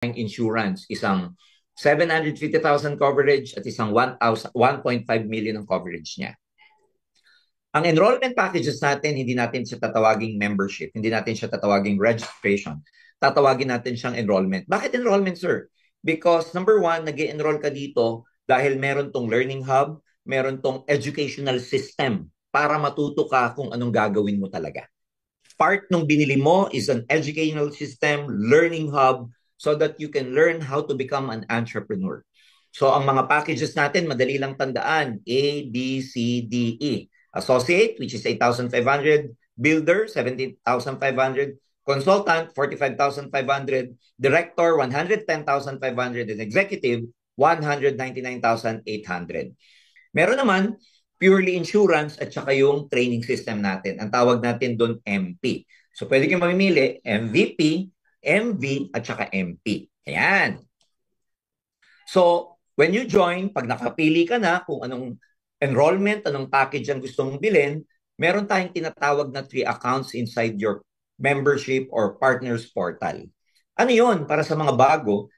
insurance, isang 750,000 coverage at isang 1.5 million ang coverage niya. Ang enrollment packages natin, hindi natin siya tatawaging membership, hindi natin siya tatawaging registration. Tatawagin natin siyang enrollment. Bakit enrollment, sir? Because number one, nag-enroll ka dito dahil meron tong learning hub, meron tong educational system para matuto ka kung anong gagawin mo talaga. Part nung binili mo is an educational system, learning hub, so that you can learn how to become an entrepreneur. So ang mga packages natin, madali lang tandaan, A, B, C, D, E. Associate, which is 8,500. Builder, 17,500. Consultant, 45,500. Director, 110,500. And executive, 199,800. Meron naman, purely insurance at saka yung training system natin. Ang tawag natin doon MP. So pwede kayong mamimili MVP, MV, at saka MP. Ayan. So when you join, pag nakapili ka na kung anong enrollment, anong package ang gusto mong bilhin, meron tayong tinatawag na 3 accounts inside your membership or partners portal. Ano yun? Para sa mga bago,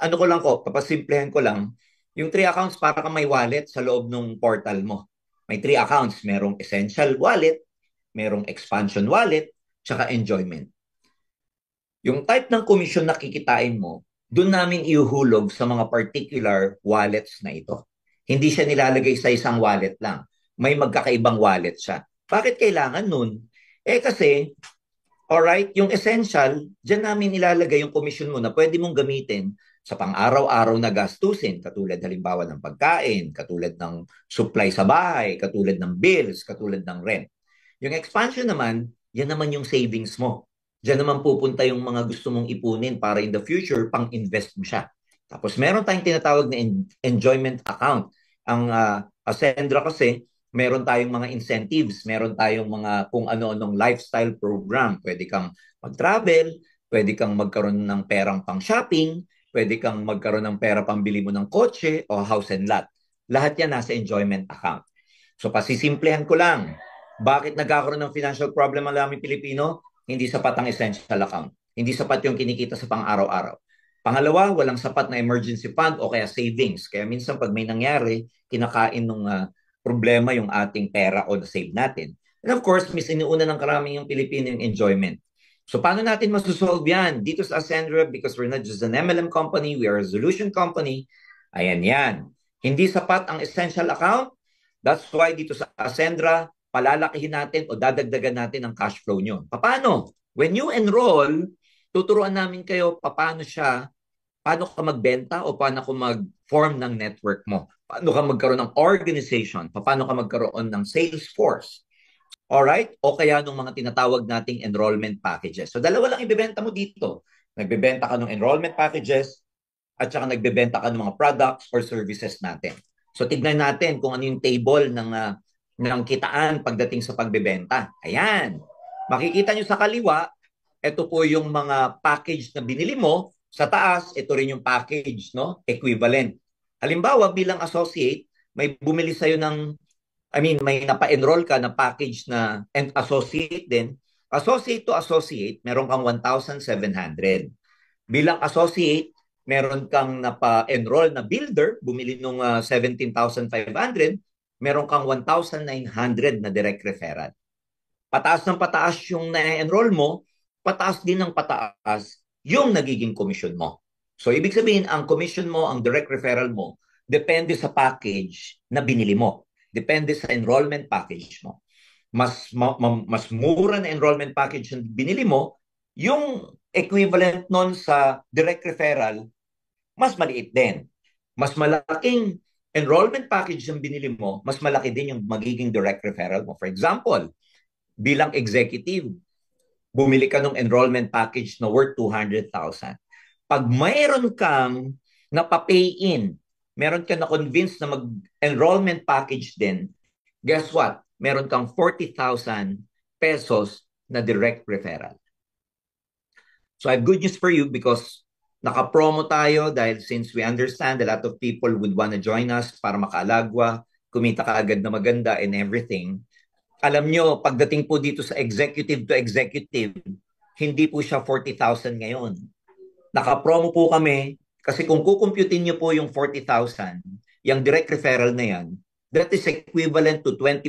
ano ko lang ko, papasimplehan ko lang, yung 3 accounts para kang may wallet sa loob ng portal mo. May 3 accounts, merong essential wallet, merong expansion wallet, tsaka enjoyment. Yung type ng commission na kikitain mo, doon namin ihuhulog sa mga particular wallets na ito. Hindi siya nilalagay sa isang wallet lang. May magkakaibang wallet siya. Bakit kailangan nun? Kasi, alright, yung essential, dyan namin ilalagay yung commission mo na pwede mong gamitin sa pang-araw-araw na gastusin, katulad halimbawa ng pagkain, katulad ng supply sa bahay, katulad ng bills, katulad ng rent. Yung expansion naman, yan naman yung savings mo. Diyan naman pupunta yung mga gusto mong ipunin para in the future, pang-invest mo siya. Tapos meron tayong tinatawag na enjoyment account. Ang Ascendra kasi, meron tayong mga incentives, meron tayong mga kung ano-anong lifestyle program. Pwede kang mag-travel, pwede kang magkaroon ng perang pang-shopping, pwede kang magkaroon ng pera pambili mo ng kotse o house and lot. Lahat yan nasa enjoyment account. So pasisimplehan ko lang, bakit nagkakaroon ng financial problem ang daming Pilipino? Hindi sapat ang essential account. Hindi sapat yung kinikita sa pang-araw-araw. Pangalawa, walang sapat na emergency fund o kaya savings. Kaya minsan pag may nangyari, kinakain ng problema yung ating pera o na-save natin. And of course, inuuna ng karami yung Pilipino yung enjoyment. So paano natin masusolve yan? Dito sa Ascendra, because we're not just an MLM company, we are a solution company. Ayan yan. Hindi sapat ang essential account. That's why dito sa Ascendra, palalakihin natin o dadagdagan natin ang cash flow nyo. Paano? When you enroll, tuturuan namin kayo paano ka magbenta o paano ka mag-form ng network mo. Paano ka magkaroon ng organization, paano ka magkaroon ng sales force. Alright? O kaya nung mga tinatawag nating enrollment packages. So dalawa lang ibebenta mo dito. Nagbebenta ka ng enrollment packages at saka nagbebenta ka ng mga products or services natin. So tignan natin kung ano yung table ng kitaan pagdating sa pagbebenta. Ayan. Makikita nyo sa kaliwa, ito po yung mga package na binili mo. Sa taas, ito rin yung package, no? Equivalent. Halimbawa, bilang associate, may bumili sa'yo may napa-enroll ka na package na and associate din. Associate to associate, meron kang 1,700. Bilang associate, meron kang napa-enroll na builder, bumili nung 17,500, meron kang 1,900 na direct referral. Pataas ng pataas yung na-enroll mo, pataas din ng pataas yung nagiging commission mo. So, ibig sabihin, ang commission mo, ang direct referral mo, depende sa package na binili mo. Depende sa enrollment package mo. Mas mura na enrollment package yung binili mo, yung equivalent nun sa direct referral, mas maliit din. Mas malaking enrollment package yung binili mo, mas malaki din yung magiging direct referral mo. For example, bilang executive, bumili ka ng enrollment package na worth 200,000. Pag mayroon kang napapay in, meron ka na-convince na mag-enrollment package din, guess what? Meron kang 40,000 pesos na direct referral. So I have good news for you because naka-promo tayo dahil since we understand a lot of people would want to join us para makaalagwa, kumita ka agad na maganda and everything. Alam nyo, pagdating po dito sa executive to executive, hindi po siya 40,000 ngayon. Naka-promo po kami kasi kung kukumputin niyo po yung 40,000, yung direct referral na yan, that is equivalent to 20%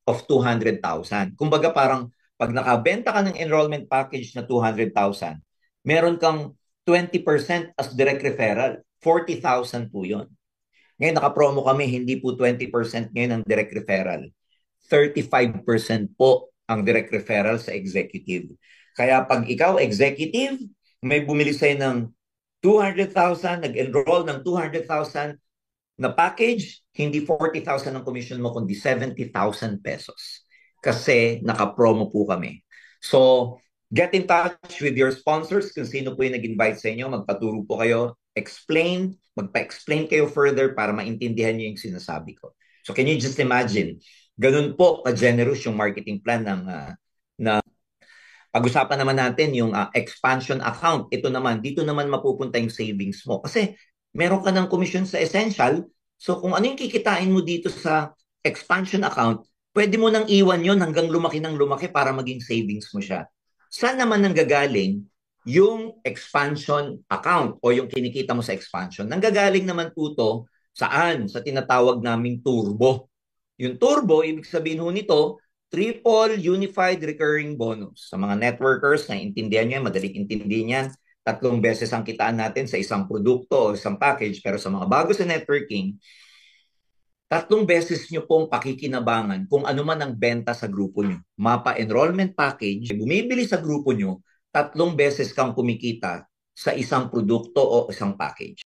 of 200,000. Kumbaga parang pag nakabenta ka ng enrollment package na 200,000, meron kang 20% as direct referral. 40,000 po yun. Ngayon naka-promo kami, hindi po 20% ngayon ang direct referral. 35% po ang direct referral sa executive. Kaya pag ikaw executive, may bumili sa'yo ng 200,000, nag-enroll ng 200,000 na package, hindi 40,000 ang commission mo, kundi 70,000 pesos. Kasi naka-promo po kami. So, get in touch with your sponsors kung sino po yung nag-invite sa inyo, magpaturo po kayo, magpa-explain kayo further para maintindihan niyo yung sinasabi ko. So, can you just imagine, ganun po ka-generous yung marketing plan ng pag-usapan naman natin yung expansion account. Ito naman, dito naman mapupunta yung savings mo. Kasi meron ka ng commission sa essential, so kung ano yung kikitain mo dito sa expansion account, pwede mo nang iwan yon hanggang lumaki ng lumaki para maging savings mo siya. Saan naman nanggagaling yung expansion account o yung kinikita mo sa expansion? Nanggagaling naman po to saan? Sa tinatawag naming turbo. Yung turbo, ibig sabihin ho nito, triple unified recurring bonus. Sa mga networkers, na intindihan nyo yan, madaling intindihan yan, 3 beses ang kitaan natin sa isang produkto o isang package. Pero sa mga bago sa networking, 3 beses nyo pong pakikinabangan kung ano man ang benta sa grupo nyo. Mapa enrollment package, bumibili sa grupo nyo, 3 beses kang kumikita sa isang produkto o isang package.